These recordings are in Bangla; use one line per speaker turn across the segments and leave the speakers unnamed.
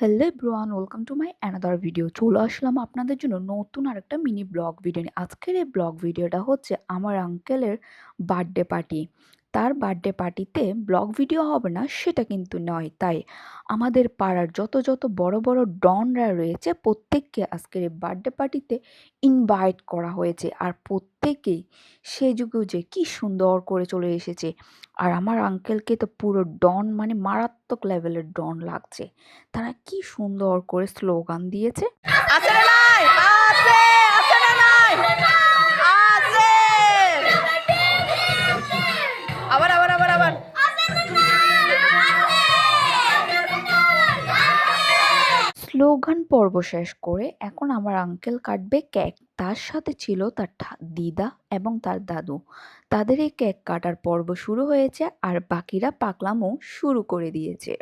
Hello everyone, welcome to my another video. চলে আসলাম আপনাদের জন্য নতুন আরেকটা মিনি ব্লগ ভিডিও নিয়ে। আজকের এই ব্লগ ভিডিওটা হচ্ছে আমার আঙ্কেলের বার্থডে পার্টি। তার বার্থডে পার্টিতে ব্লগ ভিডিও হবে না সেটা কিন্তু নয়, তাই আমাদের পাড়ার যত বড় বড় ডনরা রয়েছে প্রত্যেককে আজকের এই বার্থডে পার্টিতে ইনভাইট করা হয়েছে। আর প্রত্যেকেই সেজেগুজে কি সুন্দর করে চলে এসেছে। আর আমার আঙ্কেলকে তো পুরো ডন মানে মারাত্মক লেভেলের ডন লাগছে। তারা কি সুন্দর করে স্লোগান দিয়েছে।
আছে না নাই? আছে, আছে না নাই? আছে। আবার।
স্লোগান পর্ব শেষ করে এখন আমার আঙ্কেল কাটবে কেক। তার সাথে ছিল তার দিদা এবং তার দাদু। তাদের এই কেক কাটার পর্ব শুরু হয়েছে আর বাকিরা পাকলামও শুরু করে দিয়েছে।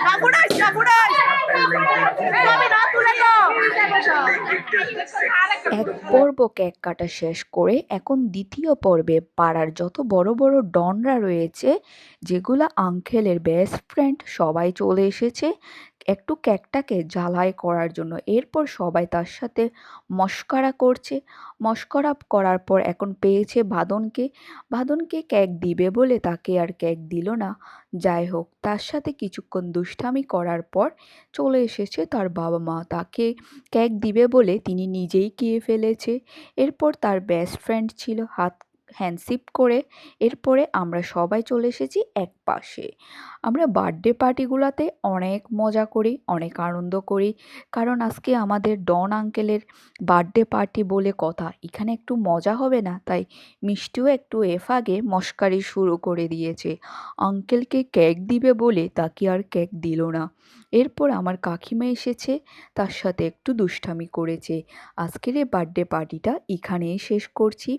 না ফুটাইস, না ফুটাইস। আমি না তুলে দাও।
এক পর্ব কেক কাটা শেষ করে এখন দ্বিতীয় পর্বে পাড়ার যত বড় বড় ডনরা রয়েছে, যেগুলা আঙ্কেলের বেস্ট ফ্রেন্ড, সবাই চলে এসেছে একটু কেকটাকে জ্বালাই করার জন্য। এরপর সবাই তার সাথে মশকরা করছে। মশকরা করার পর এখন পেয়েছে বাঁদনকে। বাঁদনকে কেক দিবে বলে তাকে আর কেক দিল না। যাই হোক, তার সাথে কিছুক্ষণ দুষ্টামি করার পর চলে এসেছে তার বাবা মা। তাকে কেক দিবে বলে তিনি নিজেই খেয়ে ফেলেছে। এরপর তার বেস্ট ফ্রেন্ড ছিল, হাত হ্যান্ডশিপ করে এরপরে আমরা সবাই চলে এসেছি এক পাশে। আমরা বার্থডে পার্টিগুলোতে অনেক মজা করি, অনেক আনন্দ করি, কারণ আজকে আমাদের ডন আঙ্কেলের বার্থডে পার্টি বলে কথা, এখানে একটু মজা হবে না? তাই মিষ্টিও একটু এফাগে মশকারি শুরু করে দিয়েছে। আঙ্কেলকে কেক দিবে বলে তাকে আর কেক দিল না। এরপর আমার কাকিমা এসেছে, তার সাথে একটু দুষ্টামি করেছে। আজকের এই বার্থডে পার্টিটা এখানেই শেষ করছি।